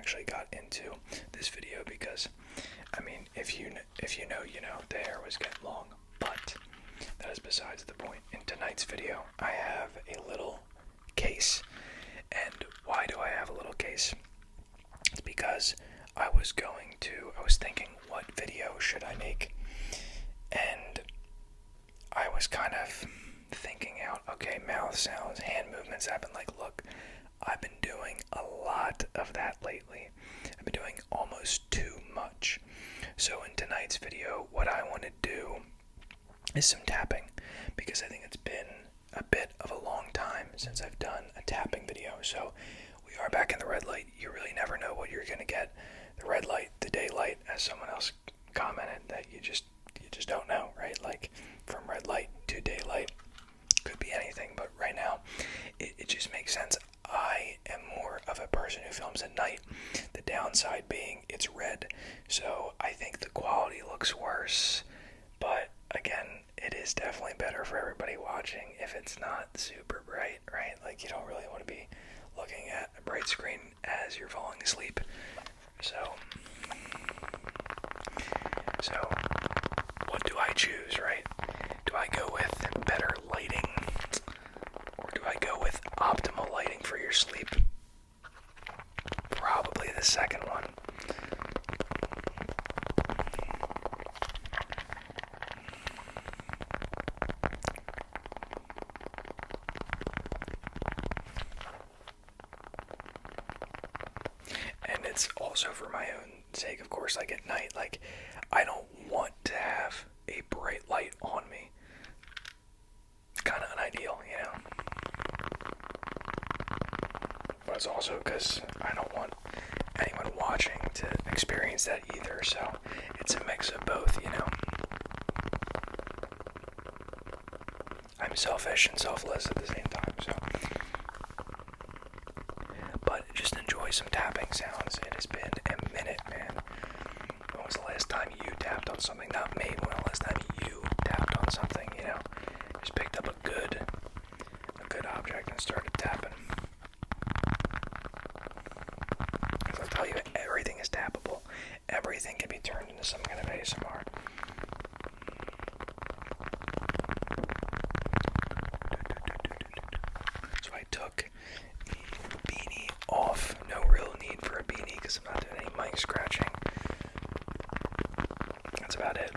actually got into this video because, I mean, if you know, you know, the hair was getting long. But that is besides the point. In tonight's video, I have a little case. And why do I have a little case? It's because I was thinking, what video should I make? And I was kind of thinking out, okay, mouth sounds, hand movements. I've been like, look, I've been doing a lot of that lately. I've been doing almost too much. So in tonight's video, what I want to do is some tapping, because I think it's been a bit of a long time since I've done a tapping video. So we are back in the red light. You really never know what you're gonna get. The red light, the daylight, as someone else commented, that you just don't know, right? Like, from red light to daylight could be anything, but right now it just makes sense. I am more of a person who films at night, the downside being it's red, so I think the quality looks worse, but again, it is definitely better for everybody watching if it's not super bright, right? Like, you don't really want to be looking at a bright screen as you're falling asleep. So what do I choose, right? Do I go with better lighting, or do I go with optimal lighting for your sleep? Probably the second one. And it's also for my own sake, of course. Like, at night, like, I don't want to have a bright light on me. It's kind of unideal, you know? But it's also because I don't want anyone watching to experience that either, so it's a mix of both, you know? I'm selfish and selfless at the same time, so. But just enjoy some tapping sounds. It has been a minute, man. When was the last time you tapped on something? Not me. When was the last time you tapped on something, you know? Just picked up a good object and started tapping. Because I'll tell you, everything is tappable. Everything can be turned into some kind of ASMR. So I took the beanie off. No real need for a beanie because I'm not doing any mic scratching. That's about it.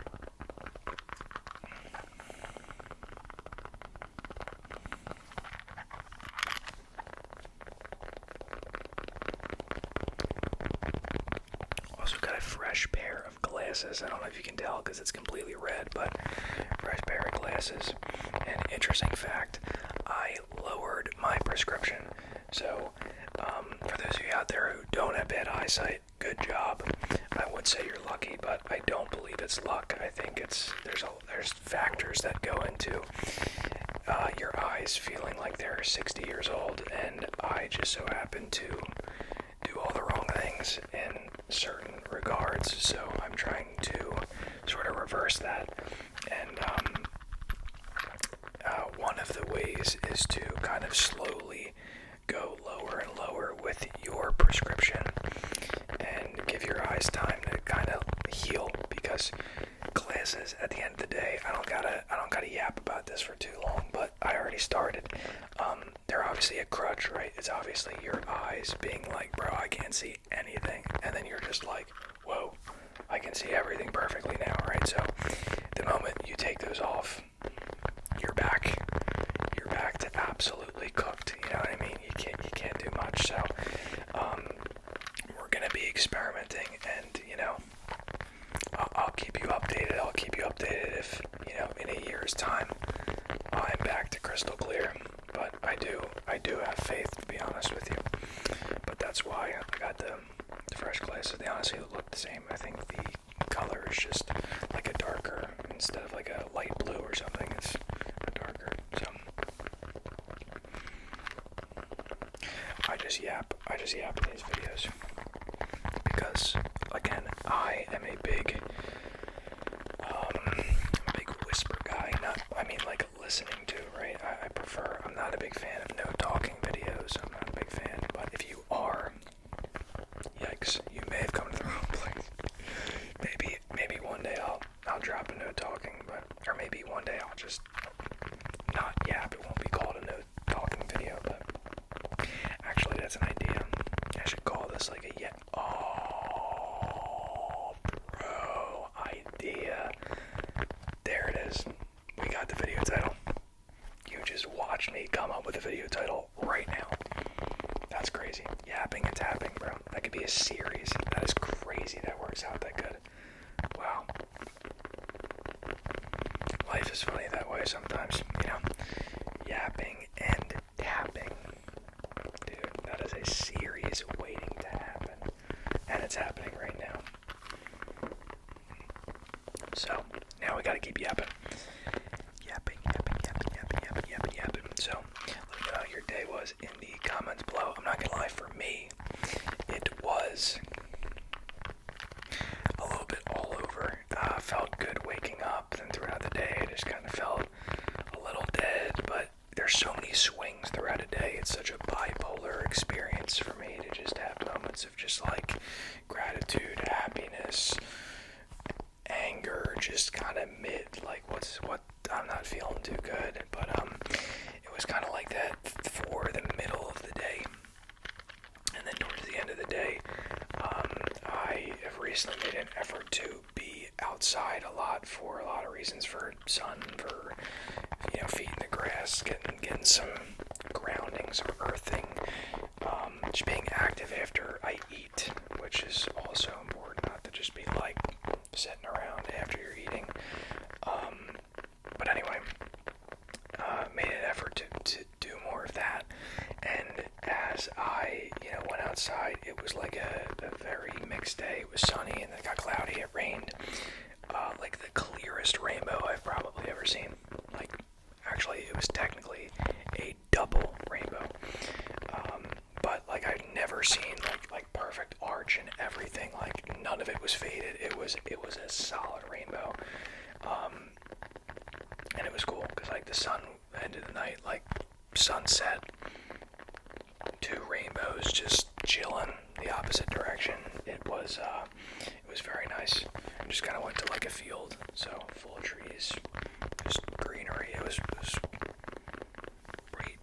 Also got a fresh pair of glasses. I don't know if you can tell because it's completely red, but fresh pair of glasses. And interesting fact, I lowered my prescription. So for those of you out there who don't have bad eyesight, good job. I would say you're lucky, but I don't believe it's luck. I think there's factors that go into your eyes feeling like they're 60 years old, and I just so happen to do all the wrong things in certain regards, so I'm trying to sort of reverse that. And one of the ways is to kind of slowly go lower and lower with your prescription and give your eyes time to kind of heal, because glasses, at the end of the day, I don't gotta yap about this for too long, but I already started. They're obviously a crutch, right? It's obviously your eyes being like, bro, I can't see anything, and then you're just like, whoa, I can see everything perfectly now, right? So the moment you take those off, you're back to absolutely cooked. You know what I mean? You can't do much. So we're gonna be experimenting, and you know, I'll keep you updated. I'll keep you updated if, you know, in a year's time I'm back to crystal clear. But I do have faith, to be honest with you. But that's why I got the fresh glasses. They honestly look the same. I think the color is just like a darker, instead of like a light blue or something, it's a darker. So I just yap in these videos because, again, I am a big whisper guy. Like listening to, right? I'm not a big fan of no talking videos. I'm not a big fan. But if you are, yikes. series. That is crazy that works out that good. Wow. Life is funny that way sometimes, you know. Yapping and tapping. Dude, that is a series waiting to happen. And it's happening right now. So, now we gotta keep yapping. Yapping. So, let me know how your day was in the comments below. I'm not gonna lie, for me, it was a little bit all over. Felt good waking up, then throughout the day I just kind of felt a little dead, but there's so many swings throughout a day. It's such a bipolar experience for me to just have moments of just like gratitude, happiness, anger, just kind of mid, like what I'm not feeling too good, but it was kind of like that for the middle of the day, and then towards the end of the day, I have recently made an effort to be outside a lot for a lot of reasons, for sun, for, you know, feet in the grass, getting some grounding, some earthing, just being active after I eat, which is also important, not to just be like sitting around after you're eating. But anyway, made an effort to do more of that, and as I, you know, went outside, it was like a very mixed day. It was sunny and then it got cloudy, it rained, like the clearest rainbow I've probably ever seen. Like, actually, it was technically a double rainbow, but like I've never seen like perfect arch and everything. Like, none of it was faded. It was a solid rainbow, and it was cool because like the sun ended the night, like sunset, two rainbows just chilling the opposite direction. It was very nice. I just kind of went to like a field, so full of trees, just greenery. It was pretty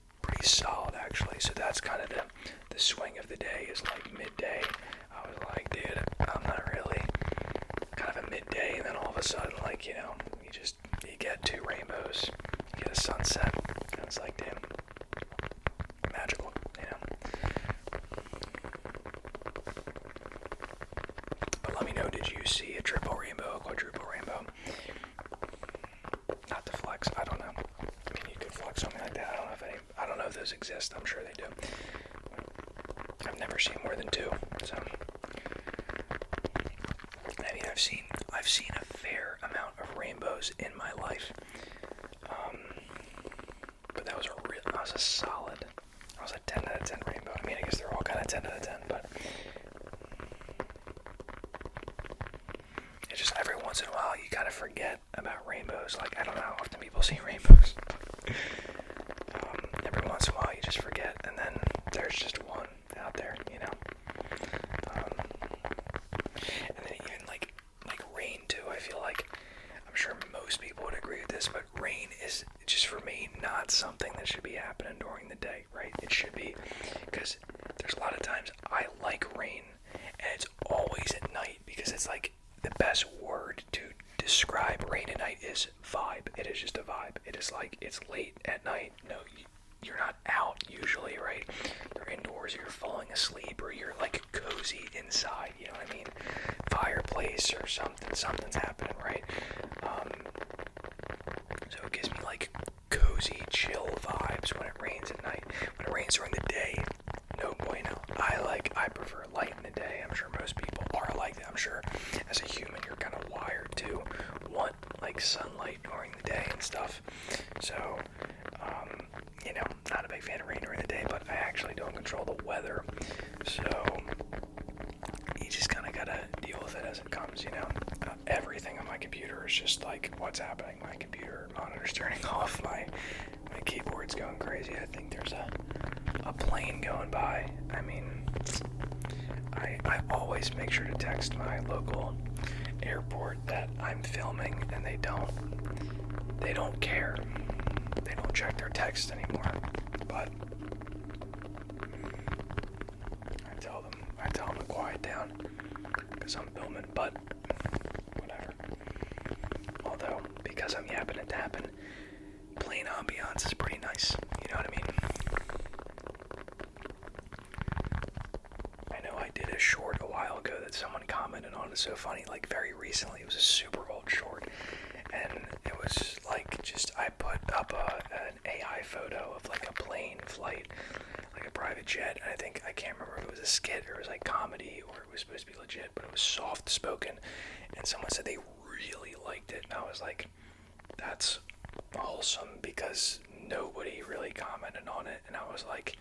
solid actually. So that's kind of the swing of the day, is like midday. I was like, dude, I'm not really, kind of a midday, and then all of a sudden, like, you know, you get two rainbows, you get a sunset, and it's like, damn, magical, you know. But let me know, did you see a triple rainbow, a quadruple rainbow? Not to flex, I don't know. I mean, you could flex something like that. I don't know if those exist. I'm sure they do. I've never seen more than two, so I mean, I've seen a fair amount of rainbows in my life, but that was a solid. That was a 10 out of 10 rainbow. I mean, I guess they're all kind of 10 out of 10, but it's just every once in a while you kind of forget about rainbows. Like, I don't know how often people see rainbows. Every once in a while you just forget, and then there's just one out there, you know. And then even like rain too. I feel like, I'm sure most people would agree with this, but rain is just, for me, not something that should be happening during the day, right? It should be, because there's a lot of times I like rain, and it's always at night, because it's like the best word to describe rain at night is vibe. It is just a vibe. It is like, it's late at night. No, you're not out usually, right? You're indoors, you're falling asleep, or you're like cozy inside, you know what I mean? Fireplace or something's happening, right? So it gives me like cozy, chill vibes when it rains at night. When it rains during the day, no bueno. I prefer light in the day. I'm sure most people are like that. I'm sure as a human you're kind of wired to want like sunlight during the day and stuff. So, you know, not a big fan of rain during the day, but I actually don't control the weather. So you just kind of gotta deal with it as it comes, you know. Everything on my computer is just like, what's happening? My computer monitor's turning off. My keyboard's going crazy. I think there's a plane going by. I mean, I always make sure to text my local airport that I'm filming, and they don't care. They don't check their text anymore. But I tell them to quiet down because I'm filming, but whatever. Although, because I'm yapping and tapping, plain ambiance is pretty nice. You know what I mean? I know I did a short a found it so funny. Like very recently, it was a super old short, and it was like just I put up an AI photo of like a plane flight, like a private jet. And I can't remember if it was a skit or it was like comedy or it was supposed to be legit, but it was soft spoken. And someone said they really liked it, and I was like, that's wholesome, because nobody really commented on it. And I was like,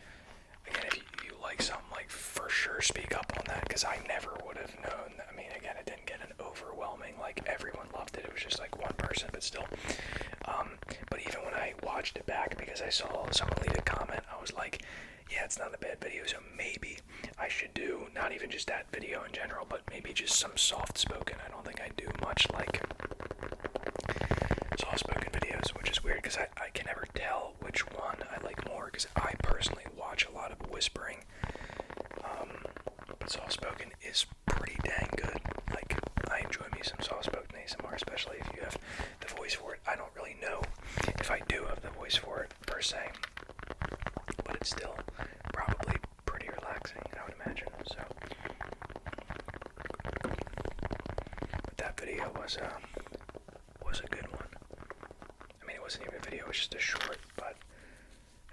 again, if you like something, like for sure speak up on that, because I never would have known. I mean, again, it didn't get an overwhelming, like everyone loved it. It was just like one person, but still. But even when I watched it back, because I saw someone leave a comment, I was like, yeah, it's not a bad video, so maybe I should do not even just that video in general, but maybe just some soft spoken. I don't think I do much like soft spoken videos, which is weird because I can never tell which one I like more, because I personally watch a lot of whispering, but soft spoken is pretty dang good. Like, I enjoy me some soft spoken ASMR, especially if you have the voice for it. I don't really know if I do have the voice for it per se, but it's still probably pretty relaxing, I would imagine. So, but that video was a good one. I mean, it wasn't even a video; it was just a short. But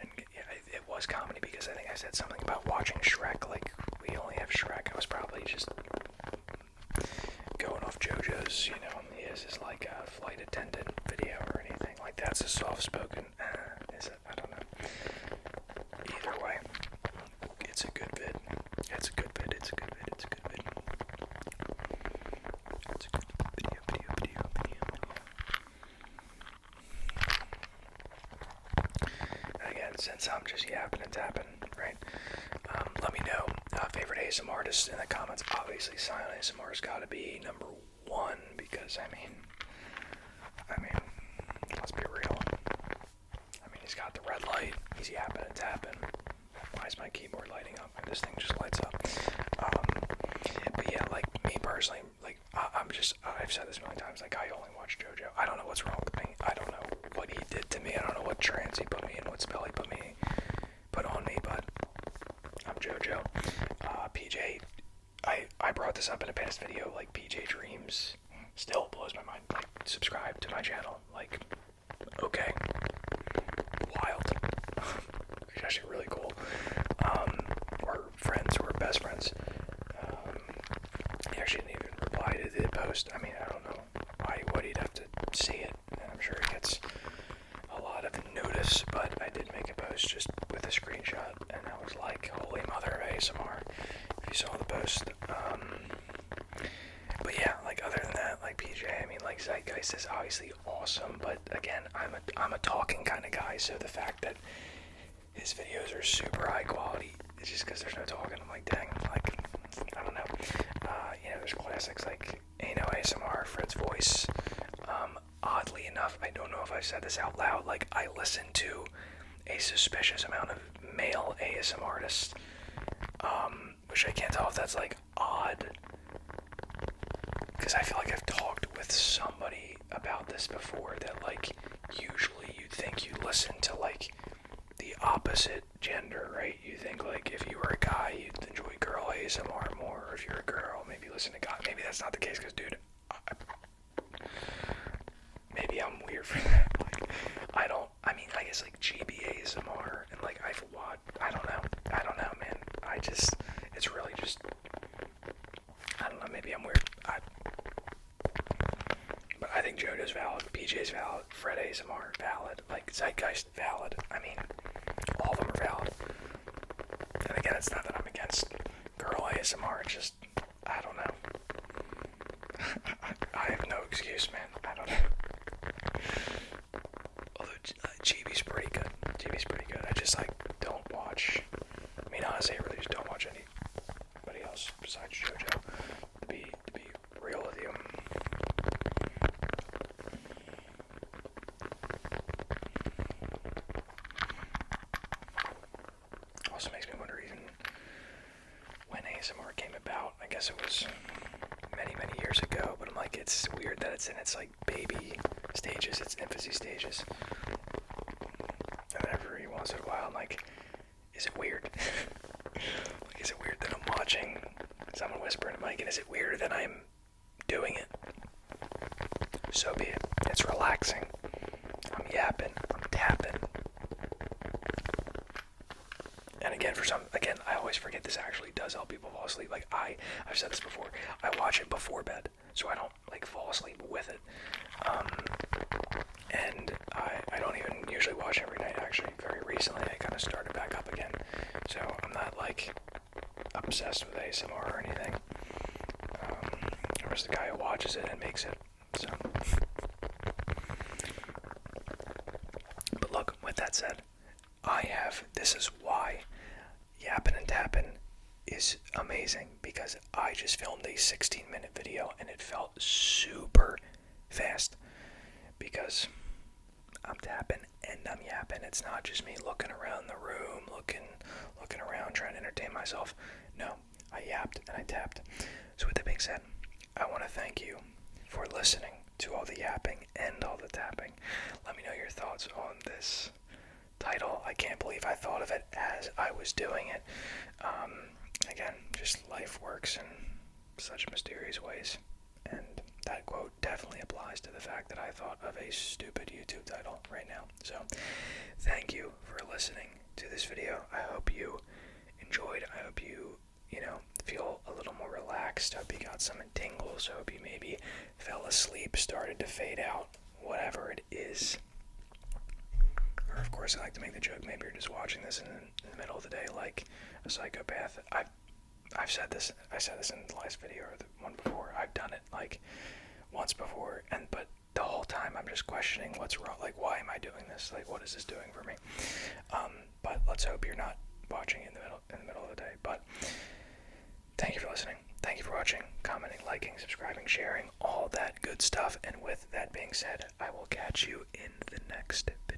and yeah, it was comedy, because I think I said something about watching Shrek. Like, we only have Shrek. I was probably just going off JoJo's. You know, he has his like a flight attendant video or anything like that's a soft spoken. Is it? I don't know. Either way, it's a good vid. It's a good vid. It's a good vid. It's a good vid. It's a good video. And again, since I'm just yapping and tapping, right? Let me know favorite ASMR artists in the comments. Obviously, Silent ASMR's got to be number one, because I mean, let's be real. I mean, he's got the red light. He's yapping and tapping. Why is my keyboard lighting up? And this thing just lights up. But yeah, like me personally, like I've said this a million times. Like, I only watch JoJo. I don't know what's wrong with me. I don't know what he did to me. I don't know what trance he put me in, what spell he put on me. But I'm JoJo. PJ. I brought this up in a past video. Like, PJ Dreams still blows my mind. Like, subscribe to my channel. Like, okay. Wild. It's actually really cool. We're friends, we're best friends. He actually didn't even reply to the post. I mean, I don't know why would he'd have to see it, and I'm sure he gets a lot of notice, but I did make a post just with a screenshot, and I was like, holy mother of ASMR, if you saw the post. But yeah, like, other than that, like PJ, I mean, like, Zeitgeist is obviously awesome, but again, I'm a talking kind of guy, so the fact that his videos are super high quality, it's just because there's no talking. I'm like, dang, like, I don't know. You know, there's classics like ASMR, Fred's Voice. Oddly enough, I don't know if I've said this out loud, like, I listen to a suspicious amount of male ASMR artists, which I can't tell if that's, like, odd, because I feel like I've talked with somebody about this before, that, like, usually you'd think you listen to, like, the opposite gender, right? You think, like, if you were a guy, you'd enjoy girl ASMR more, or if you're a girl, maybe listen to guy. Maybe that's not the case, because, dude, maybe I'm weird for that. Like, I mean, I guess, like, GB ASMR, and, like, I've watched, I don't know, man. It's really just, I don't know, maybe I'm weird. But I think JoJo's valid, PJ's valid, Fred ASMR valid, like, Zeitgeist valid. I mean, all of them are valid. And again, it's not that I'm against girl ASMR, it's just, I don't know. I have no excuse, man. I don't know. Although GB's pretty good. I just, like, don't watch. I mean, honestly, I really just don't watch anybody else besides JoJo. To be real with you. Also makes me wonder even when ASMR came about. I guess it was many years ago, but I'm like, it's weird that it's in its, like, baby stages, its infancy stages. And every once in a while, I'm like, is it weird? Like, is it weird that I'm watching someone whisper in a mic, and is it weird that I'm doing it, so be it. It's relaxing. I'm yapping. I'm tapping. And again, I always forget this actually does help people fall asleep. Like I've said this before. I watch it before bed, so I don't like fall asleep with it. And I don't even usually watch every night. Actually, very recently I kind of started back up again. So I'm not like obsessed with ASMR or anything. I'm just the guy who watches it and makes it. So, but look, with that said, this is why yappin' and tappin' is amazing, because I just filmed a 16-minute video and it felt super fast because I'm tapping and I'm yapping. It's not just me looking around the room, looking around, trying to entertain myself. No, I yapped and I tapped. So with that being said, I want to thank you for listening to all the yapping and all the tapping. Let me know your thoughts on this title. I can't believe I thought of it as I was doing it. Again, just life works in such mysterious ways. And that quote definitely applies to the fact that I thought of a stupid YouTube title right now. So, thank you for listening to this video. I hope you enjoyed. I hope you feel a little more relaxed. I hope you got some tingles. I hope you maybe fell asleep, started to fade out, whatever it is. Or, of course, I like to make the joke, maybe you're just watching this in the middle of the day like a psychopath. I've said this. I said this in the last video or the one before. I've done it like once before, but the whole time I'm just questioning what's wrong. Like, why am I doing this? Like, what is this doing for me? But let's hope you're not watching in the middle of the day. But thank you for listening. Thank you for watching, commenting, liking, subscribing, sharing, all that good stuff. And with that being said, I will catch you in the next video.